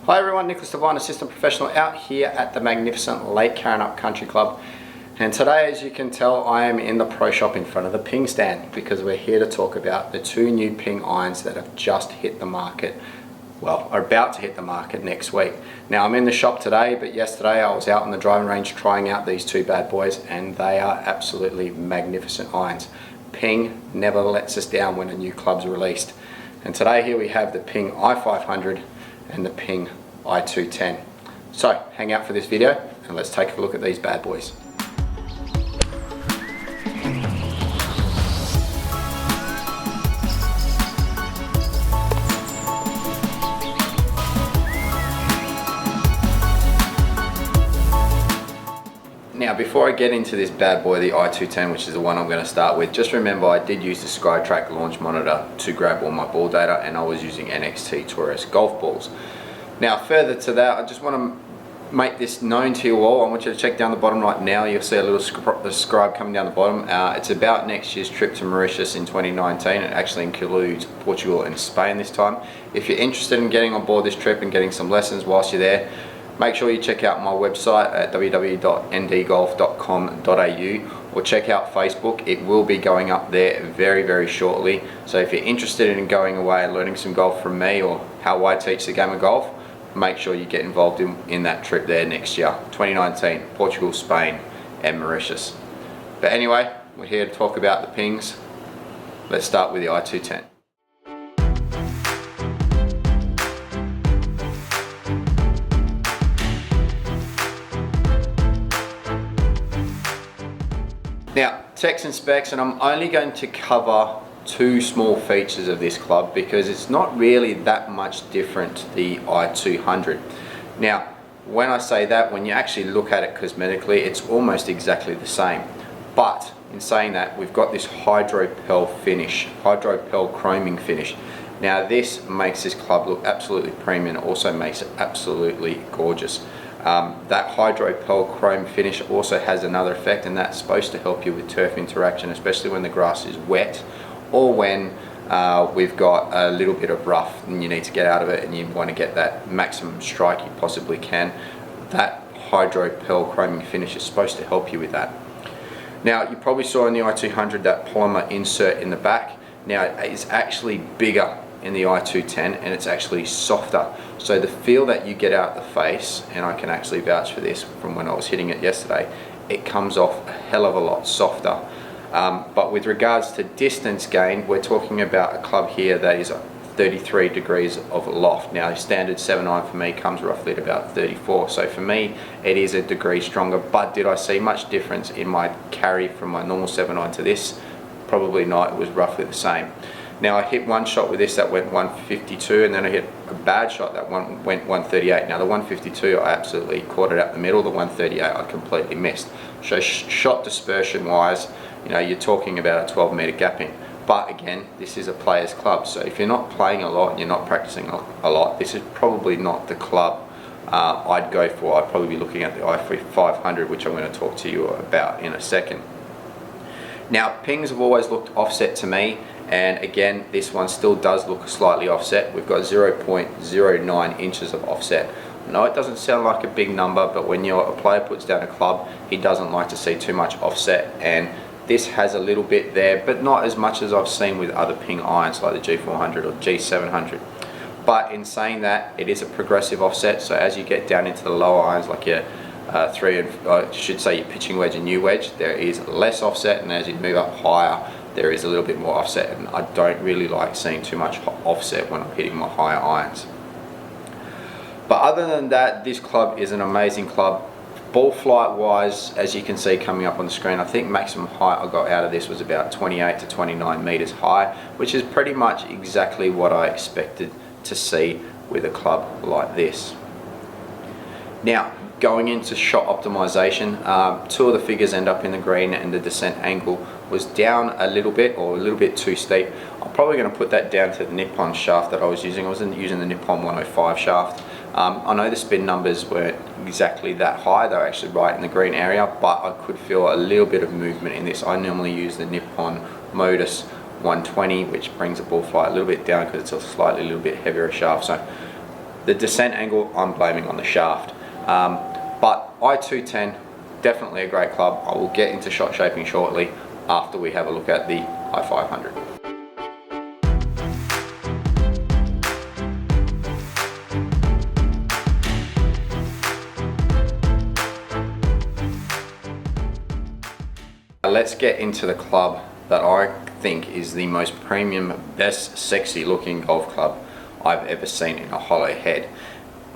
Hi everyone, Nicholas Devine, Assistant Professional out here at the magnificent Lake Carrinup Country Club. And today, as you can tell, I am in the pro shop in front of the ping stand because we're here to talk about the two new ping irons that have just hit the market. Well, are about to hit the market next week. Now I'm in the shop today, but yesterday I was out on the driving range trying out these two bad boys and they are absolutely magnificent irons. Ping never lets us down when a new club's released. And today here we have the Ping i500 and the Ping i210. So hang out for this video and let's take a look at these bad boys. Now before I get into this bad boy, the i210, which is the one I'm going to start with, just remember I did use the SkyTrack launch monitor to grab all my ball data and I was using NXT Taurus golf balls. Now further to that, I just want to make this known to you all. I want you to check down the bottom right now. You'll see a little scribe coming down the bottom. It's about next year's trip to Mauritius in 2019. It actually includes Portugal and Spain this time. If you're interested in getting on board this trip and getting some lessons whilst you're there, make sure you check out my website at www.ndgolf.com.au or check out Facebook. It will be going up there very shortly. So if you're interested in going away and learning some golf from me or how I teach the game of golf, make sure you get involved in that trip there next year, 2019, Portugal, Spain and Mauritius. But anyway, we're here to talk about the pings. Let's start with the i210. Now, specs and specs, and I'm only going to cover two small features of this club because it's not really that much different to the i200. Now, when I say that, when you actually look at it cosmetically, it's almost exactly the same. But in saying that, we've got this hydro pearl finish, hydro pearl chroming finish. Now, this makes this club look absolutely premium. It also makes it absolutely gorgeous. That hydro pearl chrome finish also has another effect, and that's supposed to help you with turf interaction, especially when the grass is wet or when we've got a little bit of rough and you need to get out of it and you want to get that maximum strike you possibly can. That hydro pearl chroming finish is supposed to help you with that. Now, you probably saw in the i200 that polymer insert in the back. Now, it's actually bigger in the i210 and it's actually softer. So the feel that you get out the face, and I can actually vouch for this from when I was hitting it yesterday, it comes off a hell of a lot softer. But with regards to distance gain, we're talking about a club here that is 33 degrees of loft. Now, standard 7.9 for me comes roughly at about 34. So for me, it is a degree stronger. But did I see much difference in my carry from my normal 7.9 to this? Probably not. It was roughly the same. Now, I hit one shot with this that went 152, and then I hit a bad shot that went 138. Now, the 152, I absolutely caught it out the middle. The 138, I completely missed. So shot dispersion wise, you know, you're talking about a 12-meter gapping. But again, this is a player's club. So if you're not playing a lot and you're not practicing a lot, this is probably not the club I'd go for. I'd probably be looking at the i500, which I'm going to talk to you about in a second. Now, pings have always looked offset to me. And again, this one still does look slightly offset. We've got 0.09 inches of offset. No, it doesn't sound like a big number, but when a player puts down a club, he doesn't like to see too much offset. And this has a little bit there, but not as much as I've seen with other ping irons like the G400 or G700. But in saying that, it is a progressive offset. So as you get down into the lower irons, like your I should say your pitching wedge and new wedge, there is less offset, and as you move up higher, there is a little bit more offset, and I don't really like seeing too much offset when I'm hitting my higher irons. But other than that, this club is an amazing club. Ball flight wise, as you can see coming up on the screen, I think maximum height I got out of this was about 28 to 29 meters high, which is pretty much exactly what I expected to see with a club like this. Now, going into shot optimization, two of the figures end up in the green and the descent angle was down a little bit, or a little bit too steep. I'm probably going to put that down to the Nippon shaft that I was using. I wasn't using the Nippon 105 shaft. I know the spin numbers weren't exactly that high, they were actually right in the green area, but I could feel a little bit of movement in this. I normally use the Nippon Modus 120, which brings the ball flight a little bit down because it's a little bit heavier shaft. So The descent angle, I'm blaming on the shaft. But i210, definitely a great club. I will get into shot shaping shortly after we have a look at the i500. Let's get into the club that I think is the most premium, best sexy looking golf club I've ever seen in a hollow head.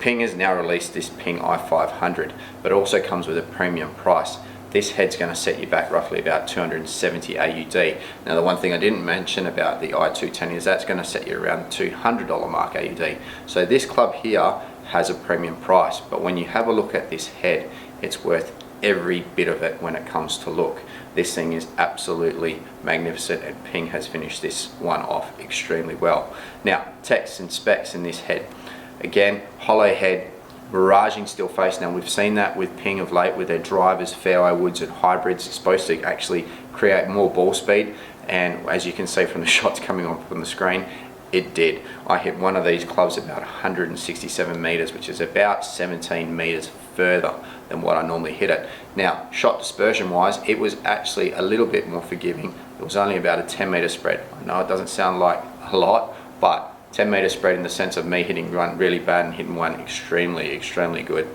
Ping has now released this Ping i500, but it also comes with a premium price. This head's going to set you back roughly about 270 AUD. Now the one thing I didn't mention about the i210 is that's going to set you around the $200 mark AUD. So this club here has a premium price, but when you have a look at this head, it's worth every bit of it when it comes to look. This thing is absolutely magnificent, and Ping has finished this one off extremely well. Now, text and specs in this head. Again, hollow head, barraging still face. Now we've seen that with Ping of late with their drivers, fairway woods and hybrids. It's supposed to actually create more ball speed, and as you can see from the shots coming on from the screen, it did. I hit one of these clubs about 167 meters, which is about 17 meters further than what I normally hit it. Now, shot dispersion wise, it was actually a little bit more forgiving. It was only about a 10 meter spread. I know it doesn't sound like a lot, but 10 meter spread in the sense of me hitting one really bad and hitting one extremely good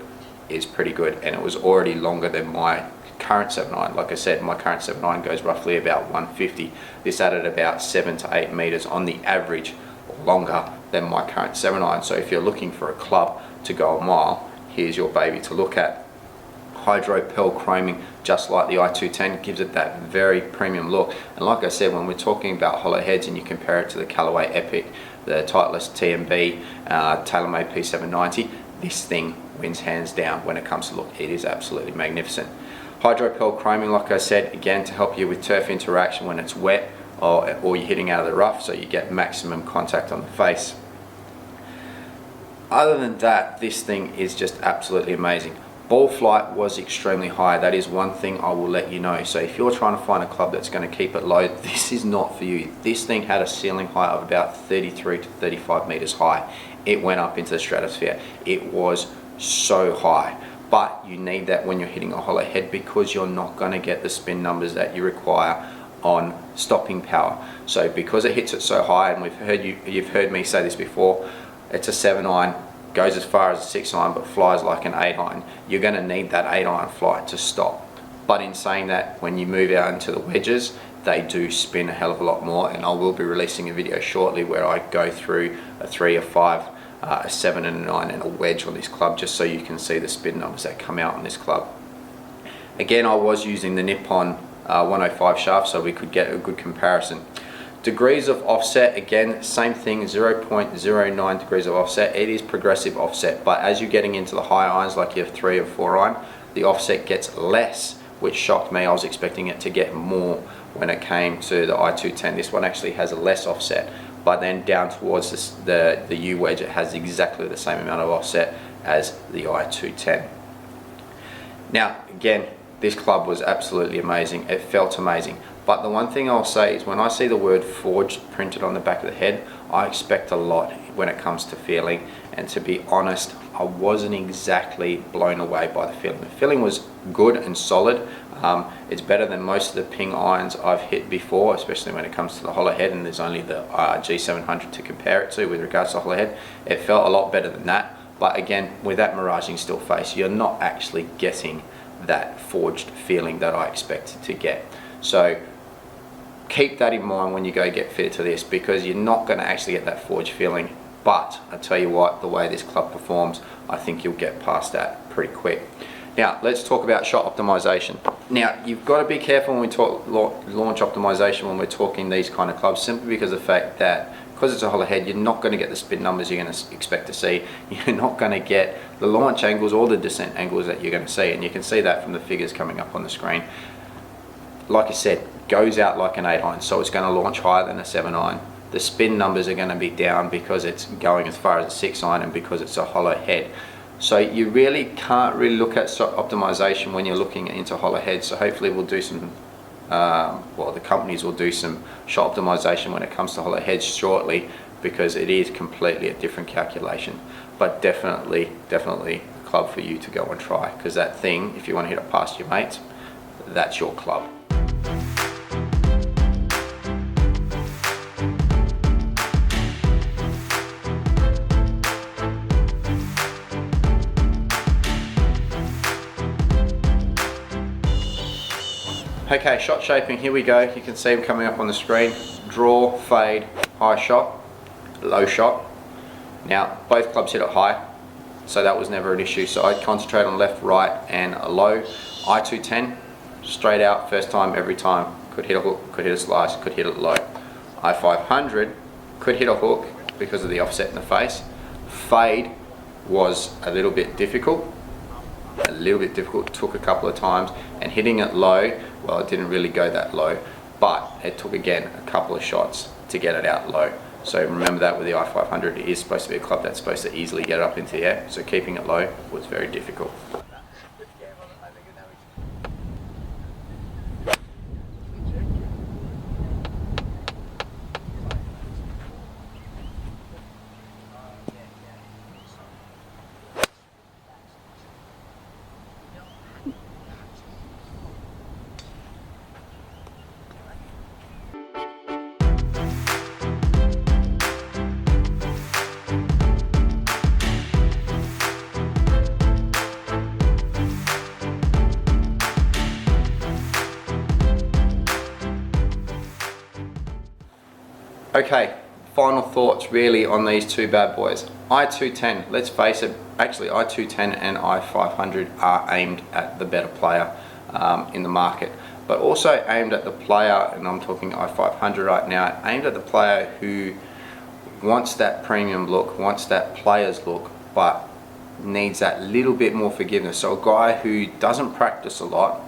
is pretty good, and it was already longer than my current 7.9. Like I said, my current 7.9 goes roughly about 150. This added about 7 to 8 meters on the average longer than my current 7.9. So if you're looking for a club to go a mile, here's your baby to look at. Hydro pearl chroming, just like the i210, gives it that very premium look. And like I said, when we're talking about hollow heads and you compare it to the Callaway Epic, the Titleist TMB, TaylorMade P790, this thing wins hands down when it comes to look. It is absolutely magnificent. Hydro pearl chroming, like I said, again to help you with turf interaction when it's wet or you're hitting out of the rough, so you get maximum contact on the face. Other than that, this thing is just absolutely amazing. Ball flight was extremely high. That is one thing I will let you know. So if you're trying to find a club that's going to keep it low, this is not for you. This thing had a ceiling height of about 33 to 35 meters high. It went up into the stratosphere. It was so high. But you need that when you're hitting a hollow head, because you're not going to get the spin numbers that you require on stopping power. So because it hits it so high, and you've heard me say this before, it's a 7.9, goes as far as a 6.9 but flies like an 8.9. You're going to need that 8.9 flight to stop. But in saying that, when you move out into the wedges, they do spin a hell of a lot more, and I will be releasing a video shortly where I go through a 3, a 5, a 7 and a 9 and a wedge on this club, just so you can see the spin numbers that come out on this club. Again, I was using the Nippon 105 shaft, so we could get a good comparison. Degrees of offset, again, same thing, 0.09 degrees of offset. It is progressive offset, but as you're getting into the high irons, like your 3 or 4 iron, the offset gets less, which shocked me. I was expecting it to get more when it came to the i210. This one actually has a less offset, but then down towards the U wedge, it has exactly the same amount of offset as the i210. Now, again, this club was absolutely amazing. It felt amazing. But the one thing I'll say is when I see the word forged printed on the back of the head, I expect a lot when it comes to feeling. And to be honest, I wasn't exactly blown away by the feeling. The feeling was good and solid. It's better than most of the Ping irons I've hit before, especially when it comes to the hollow head, and there's only the G700 to compare it to with regards to hollow head. It felt a lot better than that. But again, with that miraging still face, you're not actually getting that forged feeling that I expected to get. So keep that in mind when you go get fitted to this, because you're not going to actually get that forged feeling. But I tell you what, the way this club performs, I think you'll get past that pretty quick. Now let's talk about shot optimization. Now you've got to be careful when we talk launch optimization when we're talking these kind of clubs, simply because of the fact that because it's a hollow head, you're not going to get the spin numbers you're going to expect to see. You're not going to get the launch angles or the descent angles that you're going to see, and you can see that from the figures coming up on the screen. Like I said, goes out like an 8 iron, so it's going to launch higher than a 7 iron. The spin numbers are going to be down because it's going as far as a 6 iron and because it's a hollow head. So you really can't really look at optimization when you're looking into hollow heads. So hopefully we'll do some, well, the companies will do some shot optimization when it comes to hollow heads shortly. because it is completely a different calculation. But definitely a club for you to go and try, because that thing, if you want to hit it past your mates, that's your club. Okay, shot shaping, here we go. You can see them coming up on the screen. Draw, fade, high shot, low shot. Now, both clubs hit it high, so that was never an issue. So I'd concentrate on left, right, and a low. i210, straight out, first time, every time. Could hit a hook, could hit a slice, could hit it low. i500, could hit a hook because of the offset in the face. Fade was a little bit difficult. Took a couple of times, and hitting it low, well, it didn't really go that low, but it took again a couple of shots to get it out low. So remember that with the i500, it is supposed to be a club that's supposed to easily get up into the air, so keeping it low was very difficult. Okay, final thoughts really on these two bad boys. i210, let's face it, actually i210 and i500 are aimed at the better player in the market, but also aimed at the player, and I'm talking i500 right now, aimed at the player who wants that premium look, wants that player's look, but needs that little bit more forgiveness. So a guy who doesn't practice a lot,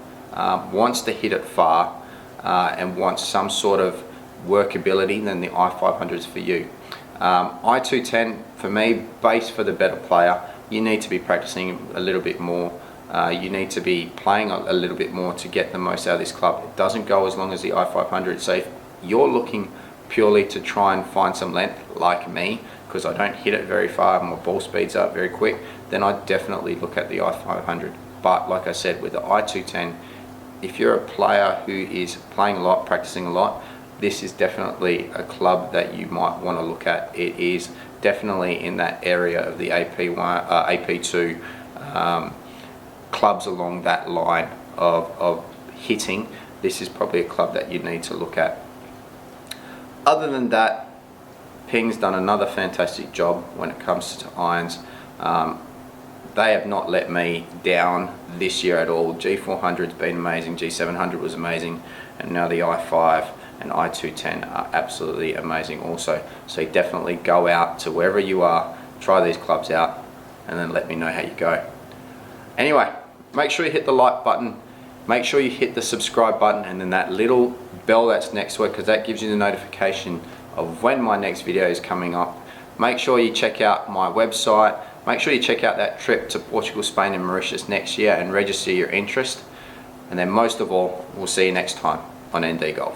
wants to hit it far, and wants some sort of workability, then the i500 is for you. i210 for me, base for the better player. You need to be practicing a little bit more. You need to be playing a little bit more to get the most out of this club. It doesn't go as long as the i500. So if you're looking purely to try and find some length, like me, because I don't hit it very far, my ball speed's up very quick, then I definitely look at the i500. But like I said, with the i210, if you're a player who is playing a lot, practicing a lot, this is definitely a club that you might want to look at. It is definitely in that area of the AP2 clubs along that line of hitting. This is probably a club that you need to look at. Other than that, Ping's done another fantastic job when it comes to irons. They have not let me down this year at all. G400's been amazing, G700 was amazing, and now the i5 and i210 are absolutely amazing also. So definitely go out to wherever you are, try these clubs out, and then let me know how you go. Anyway, make sure you hit the like button, make sure you hit the subscribe button, and then that little bell that's next to it, because that gives you the notification of when my next video is coming up. Make sure you check out my website, make sure you check out that trip to Portugal, Spain and Mauritius next year and register your interest. And then most of all, we'll see you next time on ND Golf.